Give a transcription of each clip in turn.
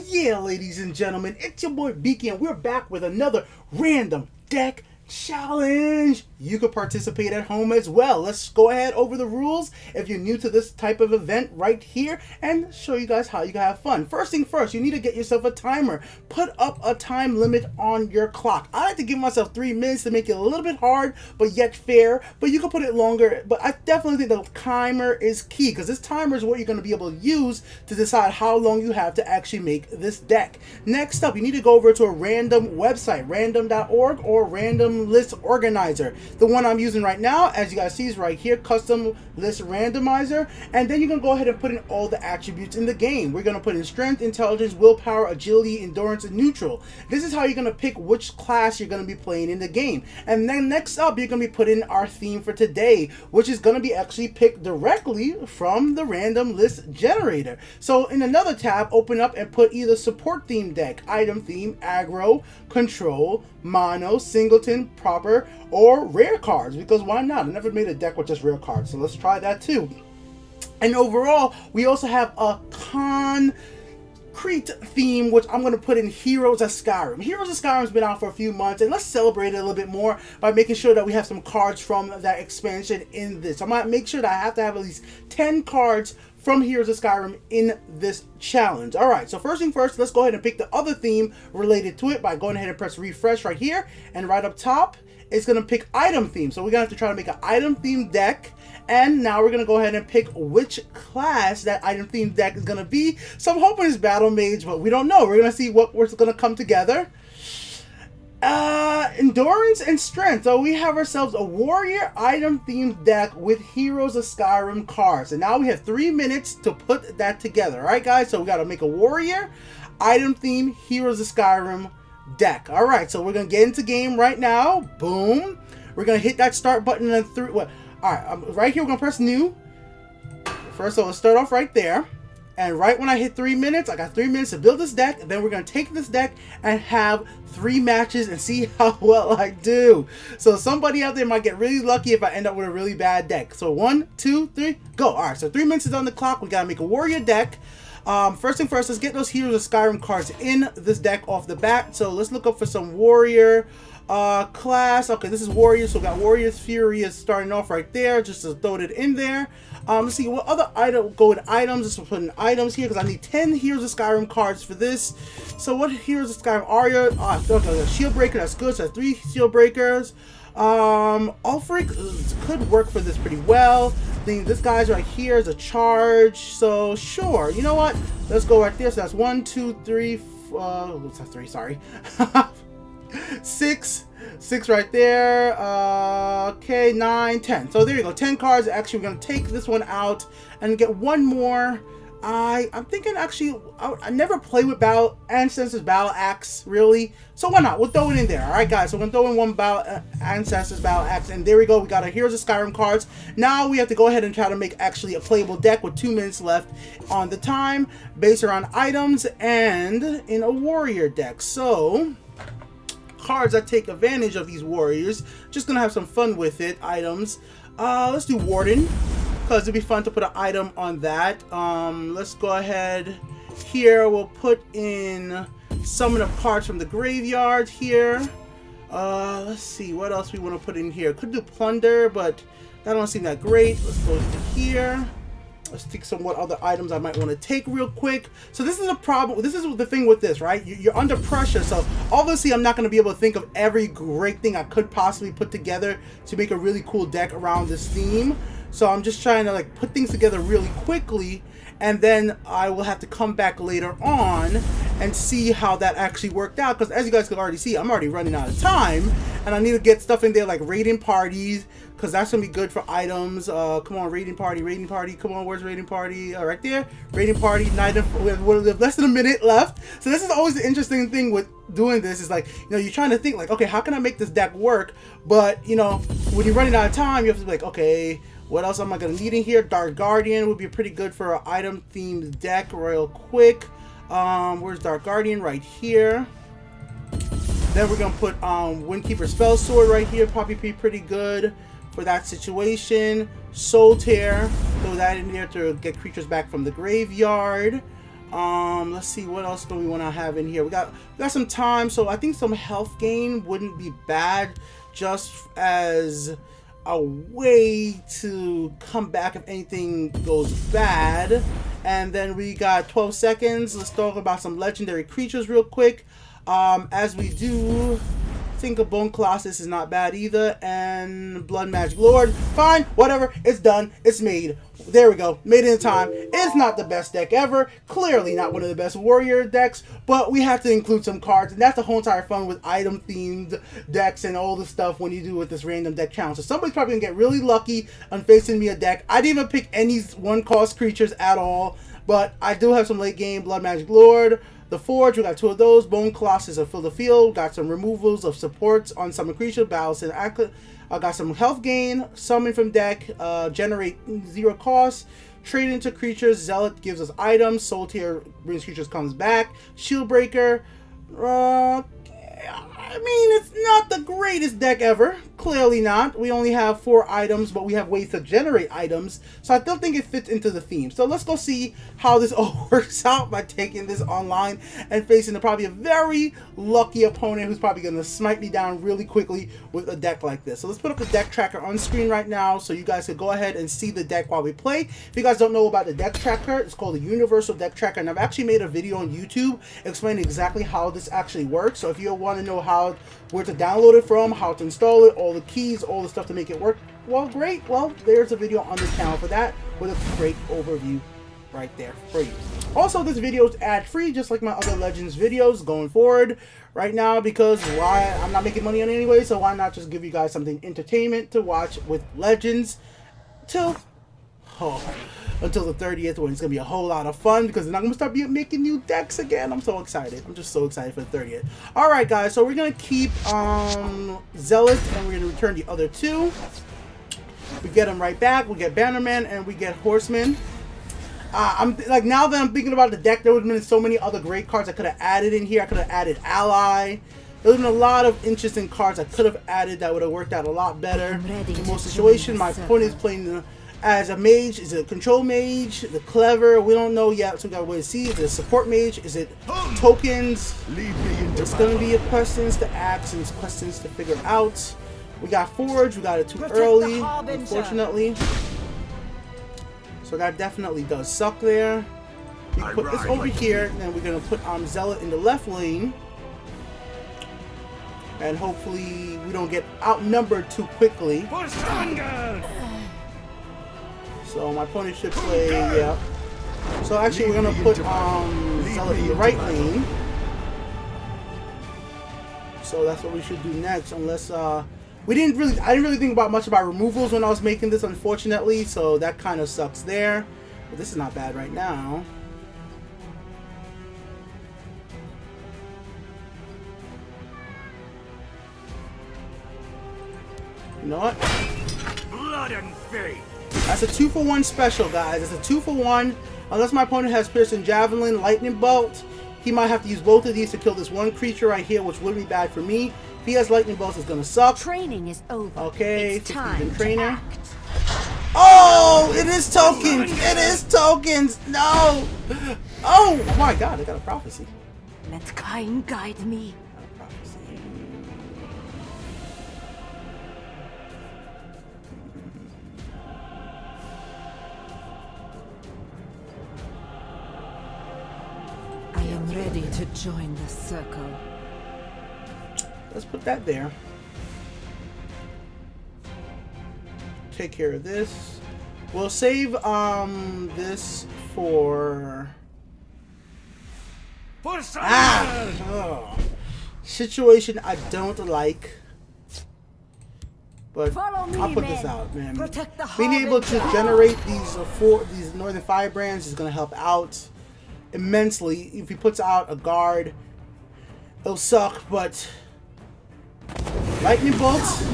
Yeah, ladies and gentlemen, it's your boy Beaky, and we're back with another random deck challenge. You could participate at home as well. Let's go ahead over the rules if you're new to this type of event right here and show you guys how you can have fun. First thing first, you need to get yourself a timer. Put up a time limit on your clock. I like to give myself 3 minutes to make it a little bit hard but yet fair, but you can put it longer. But I definitely think the timer is key because this timer is what you're going to be able to use to decide how long you have to actually make this deck. Next up, you need to go over to a random website, random.org or Random List Organizer. The one I'm using right now, as you guys see, is right here, Custom List Randomizer. And then you can go ahead and put in all the attributes in the game. We're going to put in strength, intelligence, willpower, agility, endurance, and neutral. This is how you're going to pick which class you're going to be playing in the game. And then next up, you're going to be putting in our theme for today, which is going to be actually picked directly from the random list generator. So in another tab, open up and put either support theme deck, item theme, aggro, control, mono, singleton, proper, or rare cards, because why not? I never made a deck with just rare cards, so let's try that too. And overall, we also have a concrete theme, which I'm going to put in Heroes of Skyrim. Heroes of Skyrim's been out for a few months, and let's celebrate it a little bit more by making sure that we have some cards from that expansion in this. I might make sure that I have to have at least 10 cards from Heroes of Skyrim in this challenge. Alright, so first thing first, let's go ahead and pick the other theme related to it by going ahead and press refresh right here, and right up top, it's going to pick item theme. So we're going to have to try to make an item theme deck. And now we're going to go ahead and pick which class that item theme deck is going to be. So I'm hoping it's Battle Mage, but we don't know. We're going to see what we're going to come together. Endurance and strength. So we have ourselves a warrior item themed deck with Heroes of Skyrim cards. And now we have 3 minutes to put that together. Alright guys, so we got to make a warrior item theme Heroes of Skyrim deck. Alright, so we're going to get into game right now. Boom. We're going to hit that start button and through what. Alright, right here we're going to press new. First, so let's start off right there. And right when I hit 3 minutes, I got 3 minutes to build this deck. And then we're going to take this deck and have 3 matches and see how well I do. So somebody out there might get really lucky if I end up with a really bad deck. So 1, 2, 3, go. Alright, so 3 minutes is on the clock. We got to make a warrior deck. First thing first, let's get those Heroes of Skyrim cards in this deck off the bat. So let's look up for some warrior class. Okay, this is warrior, so we got Warrior's Fury is starting off right there, just to throw it in there. Let's see what other item go with items. Let's put in items here because I need 10 Heroes of Skyrim cards for this. So what Heroes of Skyrim are you? Okay, Shield Breaker, that's good. So that's 3 Shield Breakers. Ulfric could work for this pretty well. Then this guy's right here is a charge, so sure. You know what? Let's go right there. So that's 1, 2, 3. What's that? 3? Sorry. 6 right there. Okay, 9, 10. So there you go, 10 cards. Actually, we're gonna take this one out and get one more. I'm thinking actually I never play with Ancestors Battle Axe really, so why not? We'll throw it in there. Alright guys, so we're gonna throw in one Ancestors Battle Axe, and there we go. We got our Heroes of Skyrim cards. Now we have to go ahead and try to make actually a playable deck with 2 minutes left on the time, based around items and in a warrior deck. So cards that take advantage of these warriors, just gonna have some fun with it. Items, let's do Warden, because it'd be fun to put an item on that. Let's go ahead here, we'll put in summon of cards from the graveyard here. Let's see what else we want to put in here. Could do Plunder, but that don't seem that great. Let's go to here. Let's take some what other items I might want to take real quick. So this is a problem. This is the thing with this, right? You're under pressure. So obviously I'm not going to be able to think of every great thing I could possibly put together to make a really cool deck around this theme. So I'm just trying to like put things together really quickly, and then I will have to come back later on and see how that actually worked out, because as you guys can already see, I'm already running out of time and I need to get stuff in there like raiding parties, because that's gonna be good for items. Come on, raiding party, come on, where's raiding party? Right there, raiding party. We have less than a minute left. So this is always the interesting thing with doing this, is like, you know, you're trying to think like, okay, how can I make this deck work? But you know, when you're running out of time, you have to be like, okay, what else am I going to need in here? Dark Guardian would be pretty good for an item themed deck real quick. Where's Dark Guardian? Right here. Then we're going to put Windkeeper Spell Sword right here. Probably be pretty good for that situation. Soul Tear, throw that in there to get creatures back from the graveyard. Let's see, what else do we want to have in here? We got some time, so I think some health gain wouldn't be bad, just as a way to come back if anything goes bad. And then we got 12 seconds. Let's talk about some legendary creatures real quick. As we do, think of Bone Colossus is not bad either, and Blood Magic Lord, fine, whatever, it's done, it's made. There we go, made in time. It's not the best deck ever, clearly not one of the best warrior decks, but we have to include some cards, and that's the whole entire fun with item themed decks and all the stuff when you do with this random deck challenge. So somebody's probably gonna get really lucky on facing me a deck. I didn't even pick any one cost creatures at all, but I do have some late game Blood Magic Lord. The Forge, we got 2 of those. Bone Colossus of Fill the Field. Got some removals of supports on summon creatures. Battles and I got some health gain. Summon from deck. Generate 0 cost. Trade into creatures. Zealot gives us items. Soul Tier brings creatures comes back. Shield Breaker. I mean, it's not the greatest deck ever. Clearly not. We only have 4 items, but we have ways to generate items. So I don't think it fits into the theme. So let's go see how this all works out by taking this online and facing probably a very lucky opponent who's probably going to smite me down really quickly with a deck like this. So let's put up the deck tracker on screen right now so you guys can go ahead and see the deck while we play. If you guys don't know about the deck tracker, it's called the Universal Deck Tracker, and I've actually made a video on YouTube explaining exactly how this actually works. So if you want to know where to download it from, how to install it, all the keys, all the stuff to make it work, well, great. Well, there's a video on the channel for that with a great overview right there for you. Also, this video is ad-free, just like my other Legends videos going forward right now, because why? I'm not making money on it anyway, so why not just give you guys something entertainment to watch with Legends until the 30th, when it's going to be a whole lot of fun, because then I'm going to start making new decks again. I'm so excited. I'm just so excited for the 30th. Alright guys, so we're going to keep Zealot, and we're going to return the other 2. We get them right back. We get Bannerman, and we get Horseman. I'm like, now that I'm thinking about the deck, there would have been so many other great cards I could have added in here. I could have added Ally. There would have been a lot of interesting cards I could have added that would have worked out a lot better. In most situations, my opponent is playing as a mage. Is it a control mage? The clever? We don't know yet, so we gotta wait and see. Is it a support mage? Is it tokens? It's gonna be questions to ask and questions to figure out. We got Forge. We got it too early, unfortunately. So that definitely does suck there. We put this over here, and then we're gonna put Zealot in the left lane. And hopefully we don't get outnumbered too quickly. So my opponent should play, yeah. So actually we're gonna put Zealot in the right lane. So that's what we should do next, unless I didn't really think about much about removals when I was making this, unfortunately, so that kind of sucks there. But this is not bad right now. You know what? Blood and faith. That's a 2-for-1 special, guys. It's a 2-for-1. Unless my opponent has Piercing Javelin, Lightning Bolt, he might have to use both of these to kill this one creature right here, which would be bad for me. If he has Lightning Bolts, it's gonna suck. Training is over. Okay, it's time to trainer. act. Oh, it is tokens. It is tokens. No. Oh my God, I got a prophecy. Let Kain guide me. I am ready to join the circle. Let's put that there. Take care of this. We'll save this for situation I don't like. But I'll put this out, man. Being able to generate these Northern Firebrands is gonna help out immensely. If he puts out a guard, it'll suck, but Lightning Bolts.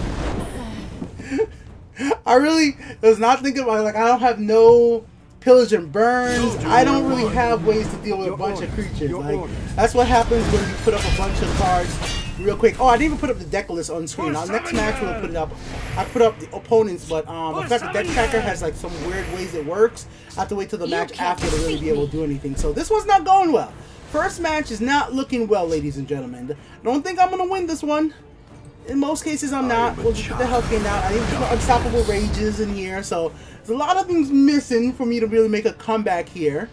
I really was not thinking about it. Like, I don't have no pillage and burns. I don't really have ways to deal with a bunch of creatures. Like, that's what happens when you put up a bunch of cards real quick. Oh, I didn't even put up the deck list on screen. Our next match we'll put it up. I put up the opponents, but the fact the deck tracker has like some weird ways it works. I have to wait till the match after to really be able to do anything. So this one's not going well. First match is not looking well, ladies and gentlemen. I don't think I'm gonna win this one. In most cases, I'm not. We'll just put the health gain out. I need to put unstoppable rages in here, so there's a lot of things missing for me to really make a comeback here.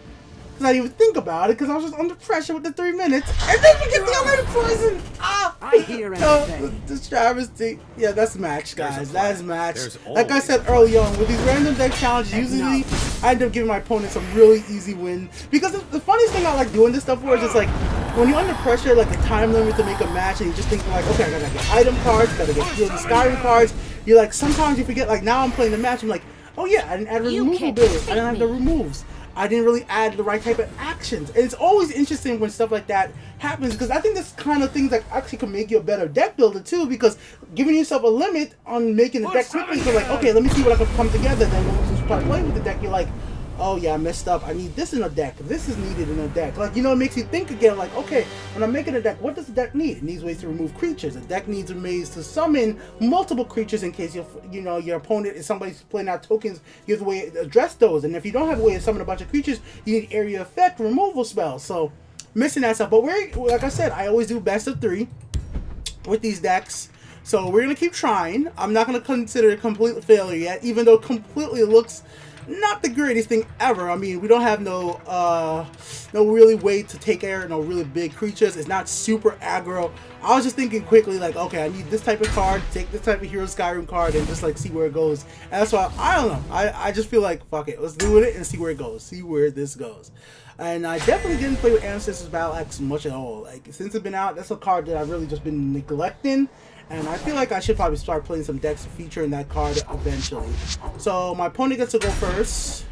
Because I didn't even think about it, because I was just under pressure with the 3 minutes, and then we get the unlimited poison. Ah! I hear anything. This travesty. Yeah, that's match, guys. That is match. Like I said early on, with these random deck challenges, usually I end up giving my opponent some really easy win. Because the funniest thing I like doing this stuff for is just like, when you're under pressure, like the time limit to make a match, and you're just thinking like, okay, I gotta get item cards, gotta get the Skyrim cards. You're like, sometimes you forget, like now I'm playing the match, I'm like, oh yeah, I didn't add removal ability. I didn't have the removes. I didn't really add the right type of actions. And it's always interesting when stuff like that happens, because I think this kind of things that actually can make you a better deck builder too, because giving yourself a limit on making the deck quickly, so like, okay, let me see what I can come together. Then when you start playing with the deck, you're like, oh yeah, I messed up. I need this in a deck. This is needed in a deck. Like, you know, it makes you think again, like, okay, when I'm making a deck, what does the deck need? It needs ways to remove creatures. The deck needs ways to summon multiple creatures in case your opponent is somebody's playing out tokens. You have a way to address those. And if you don't have a way to summon a bunch of creatures, you need area effect removal spells. So missing that stuff. But like I said, I always do best of 3 with these decks. So we're gonna keep trying. I'm not gonna consider it a complete failure yet, even though completely looks not the greatest thing ever. I mean, we don't have no really way to take care of no really big creatures. It's not super aggro. I was just thinking quickly like, okay, I need this type of card, take this type of Hero Skyrim card, and just like see where it goes. And that's why I don't know. I just feel like fuck it, let's do it and see where it goes. See where this goes. And I definitely didn't play with Ancestors Battle Axe much at all. Like since it's been out, that's a card that I've really just been neglecting. And I feel like I should probably start playing some decks featuring that card eventually. So my opponent gets to go first.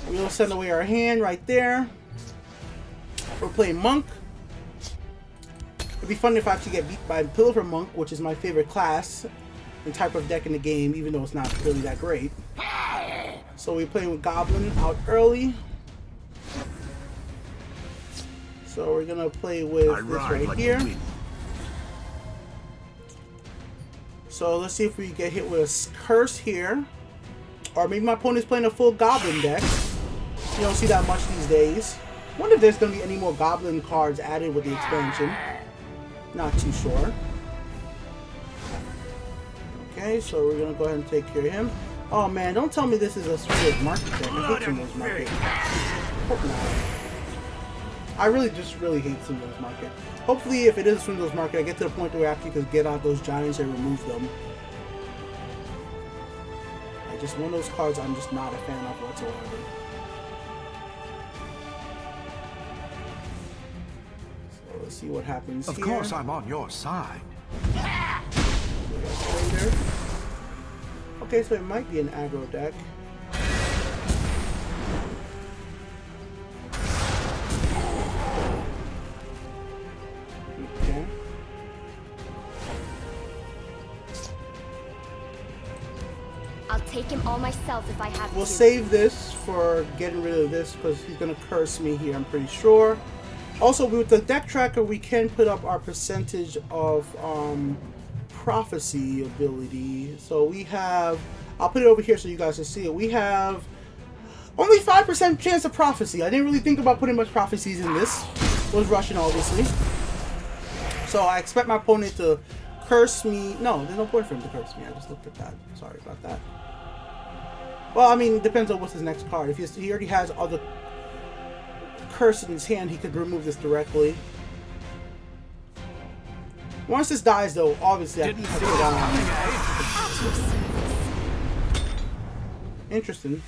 We'll send away our hand right there. We're playing Monk. It'd be fun if I actually get beat by Pillar Monk, which is my favorite class and type of deck in the game, even though it's not really that great. So we're playing with Goblin out early. So we're gonna play with this right here. So let's see if we get hit with a curse here. Or maybe my opponent's playing a full Goblin deck. You don't see that much these days. Wonder if there's going to be any more Goblin cards added with the expansion. Not too sure. Okay, so we're going to go ahead and take care of him. Oh man, don't tell me this is a Swindler's Market deck. I hate Swindler's Market. Hope not. I really hate Swindler's Market. Hopefully, if it is a Swindler's Market, I get to the point where I actually could get out those giants and remove them. Just one of those cards I'm just not a fan of whatsoever. So let's see what happens here. Of course, I'm on your side. Okay, so it might be an aggro deck. I'll take him all myself if I have to. We'll save this for getting rid of this because he's going to curse me here, I'm pretty sure. Also, with the deck tracker, we can put up our percentage of prophecy ability. So we have, I'll put it over here so you guys can see it. We have only 5% chance of prophecy. I didn't really think about putting much prophecies in this. Was Russian, obviously. So I expect my opponent to curse me. No, there's no point for him to curse me. I just looked at that. Sorry about that. Well, I mean, it depends on what's his next card. If he already has other curse in his hand, he could remove this directly. Once this dies, though, obviously I can put it on. Interesting.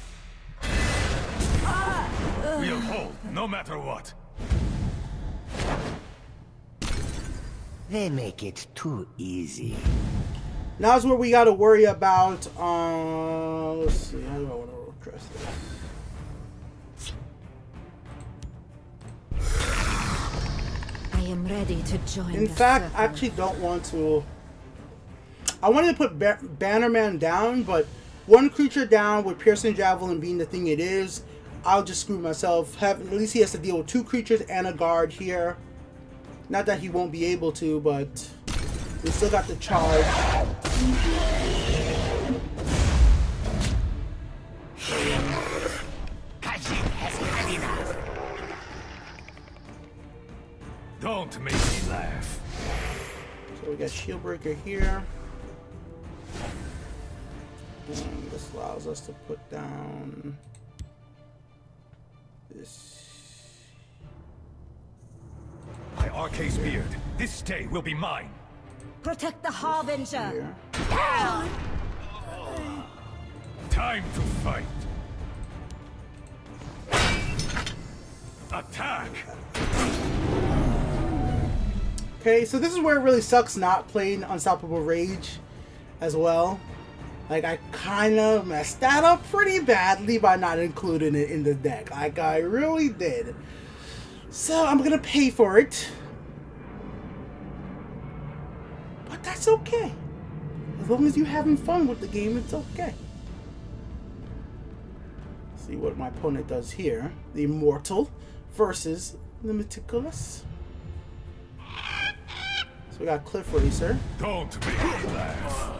We'll hold, no matter what. They make it too easy. Now's where we gotta worry about, let's see, how do I want to address this? I am ready to join. In fact, I actually don't want to. I wanted to put Bannerman down, but one creature down with Piercing Javelin being the thing it is, I'll just screw myself. At least he has to deal with 2 creatures and a guard here. Not that he won't be able to, but We still got the charge. Don't make me laugh. So we got shield breaker here. And this allows us to put down this. My Arcade's beard. This day will be mine. Protect the Harbinger. Here. Time to fight. Attack! Okay, so this is where it really sucks not playing Unstoppable Rage as well. Like, I kind of messed that up pretty badly by not including it in the deck. Like, I really did. So, I'm gonna pay for it. But that's okay. As long as you're having fun with the game, it's okay. See what my opponent does here. The Immortal versus the Meticulous. So we got Cliff Racer. Don't make me laugh.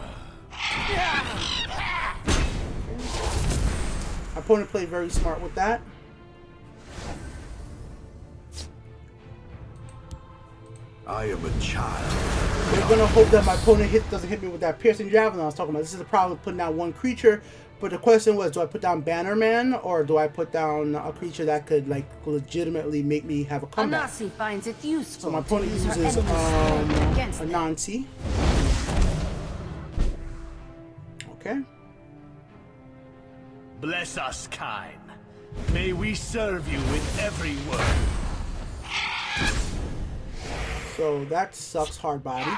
My opponent played very smart with that. I am a child. We're gonna hope that my opponent doesn't hit me with that piercing javelin I was talking about. This is the problem with putting out one creature. But the question was, do I put down Bannerman or do I put down a creature that could like legitimately make me have a comeback? Anansi finds it useful. So my opponent to use her uses enemy's strength against them. Anansi. Okay. Bless us, kind. May we serve you with every word. So that sucks hard body.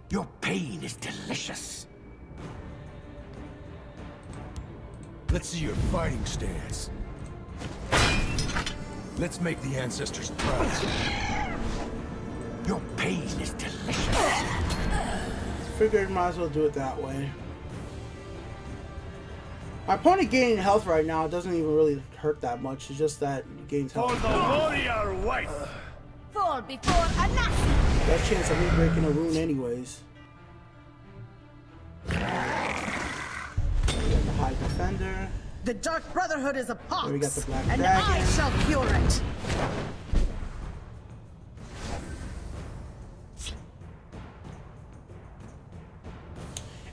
Your pain is delicious. Let's see your fighting stance. Let's make the ancestors proud. Your pain is delicious. Figured might as well do it that way. My opponent gaining health right now doesn't even really hurt that much. It's just that he gains For health. the warrior wife. Fall before Anansi. That chance of me breaking a rune anyways. We got the High Defender. The Dark Brotherhood is a pox, There we got the Black and Dragon. I shall cure it.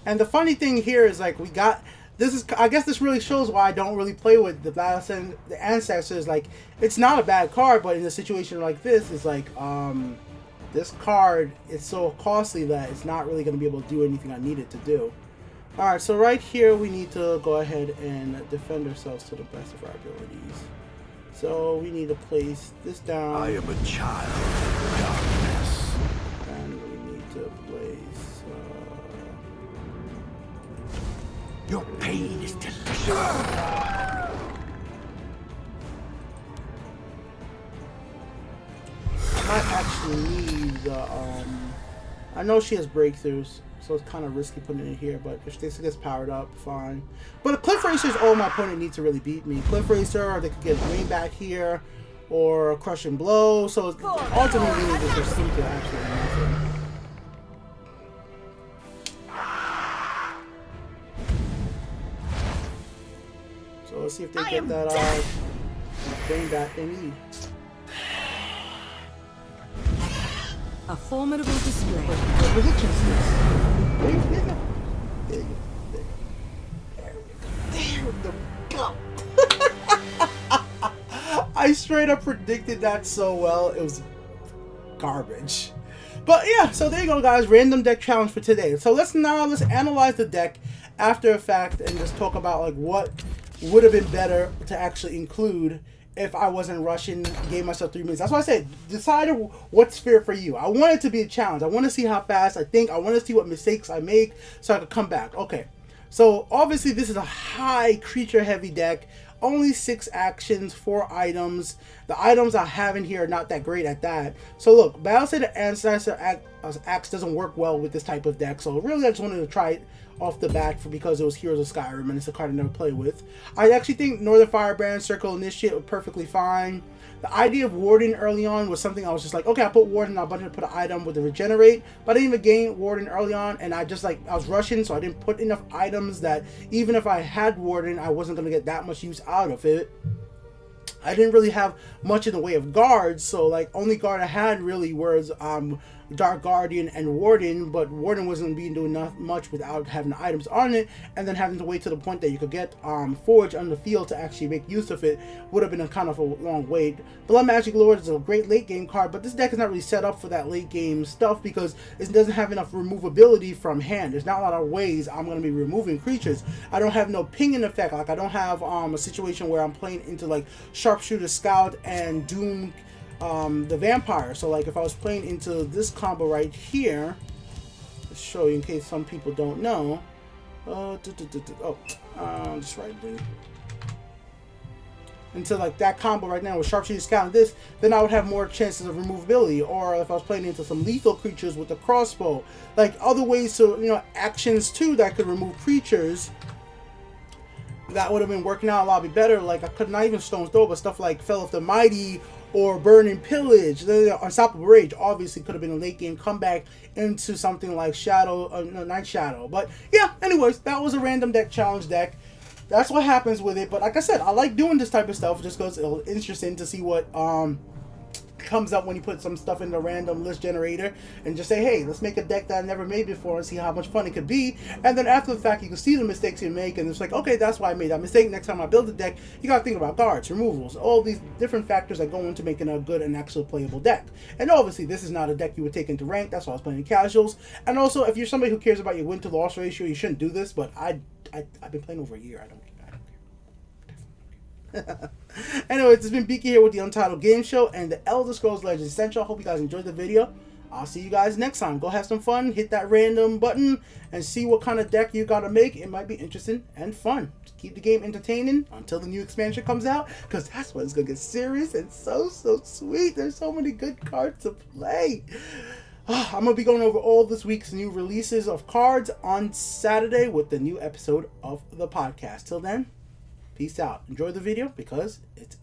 And the funny thing here is like we got this is I guess this really shows why I don't really play with the Battle and the Ancestors. Like it's not a bad card, but in a situation like this, it's like this card is so costly that it's not really going to be able to do anything I need it to do. Alright, so right here we need to go ahead and defend ourselves to the best of our abilities. So we need to place this down. I am a child of darkness. And we need to place Your pain is delicious. I might actually need the I know she has breakthroughs, so it's kind of risky putting it in here, but if this gets powered up, fine. But a Cliff Racer is all my opponent needs to really beat me. Cliff Racer, or they could get Rain back here, or a Crushing Blow, so ultimately we need to proceed to absolutely nothing. So let's see if they get that Rain back they need. A formidable display. There you go. There we go. I straight up predicted that so well. It was garbage. But yeah, so there you go, guys. Random deck challenge for today. So let's analyze the deck after the fact and just talk about like what would have been better to actually include if I wasn't rushing, gave myself 3 minutes. That's why I said, decide what's fair for you. I want it to be a challenge. I want to see how fast I think. I want to see what mistakes I make so I can come back. Okay, so obviously this is a high creature heavy deck. only 6 actions, 4 items. The items I have in here are not that great at that. So look, Battle State of Ancestor Axe doesn't work well with this type of deck. So really I just wanted to try it off the bat because it was Heroes of Skyrim and it's a card I never play with. I actually think Northern Firebrand, Circle Initiate were perfectly fine. The idea of Warden early on was something I was just like, okay, I'll put Warden, I'll put an item with the Regenerate, but I didn't even gain Warden early on, and I was rushing, so I didn't put enough items that even if I had Warden, I wasn't going to get that much use out of it. I didn't really have much in the way of guards, so like only guard I had really was Dark Guardian and Warden, but Warden wasn't being doing much without having the items on it, and then having to wait to the point that you could get Forge on the field to actually make use of it would have been a kind of a long wait. Blood Magic Lord is a great late game card, but this deck is not really set up for that late game stuff because it doesn't have enough removability from hand. There's not a lot of ways I'm going to be removing creatures. I don't have no pinging effect, like I don't have a situation where I'm playing into like Sharpshooter Scout and Doom the Vampire. So like if I was playing into this combo right here, let's show you in case some people don't know. Just right there. Into like that combo right now with Sharpshooter Scout and this, then I would have more chances of removability. Or if I was playing into some lethal creatures with the crossbow, like other ways to, actions too that could remove creatures, that would have been working out a lot better. Like I could not even Stone's Throw, but stuff like Fell of the Mighty or Burning Pillage, Unstoppable Rage obviously could have been a late game comeback into something like Night Shadow. But yeah, anyways, that was a random deck challenge deck. That's what happens with it. But like I said, I like doing this type of stuff just because it's interesting to see what comes up when you put some stuff in the random list generator and just say, hey, let's make a deck that I never made before and see how much fun it could be. And then after the fact, you can see the mistakes you make, and it's like, okay, that's why I made that mistake. Next time I build a deck, you gotta think about guards, removals, all these different factors that go into making a good and actual playable deck. And obviously this is not a deck you would take into rank. That's why I was playing casuals. And also, if you're somebody who cares about your win to loss ratio, you shouldn't do this, but I've been playing over a year. I don't care. Anyways, it's been Beaky here with the Untitled Game Show and the Elder Scrolls Legends Essential. I hope you guys enjoyed the video. I'll see you guys next time. Go have some fun, hit that random button, and see what kind of deck you gotta make. It might be interesting and fun. Just keep the game entertaining until the new expansion comes out, because that's when it's gonna get serious and so sweet. There's so many good cards to play. I'm gonna be going over all this week's new releases of cards on Saturday with the new episode of the podcast. Till then, peace out. Enjoy the video because it's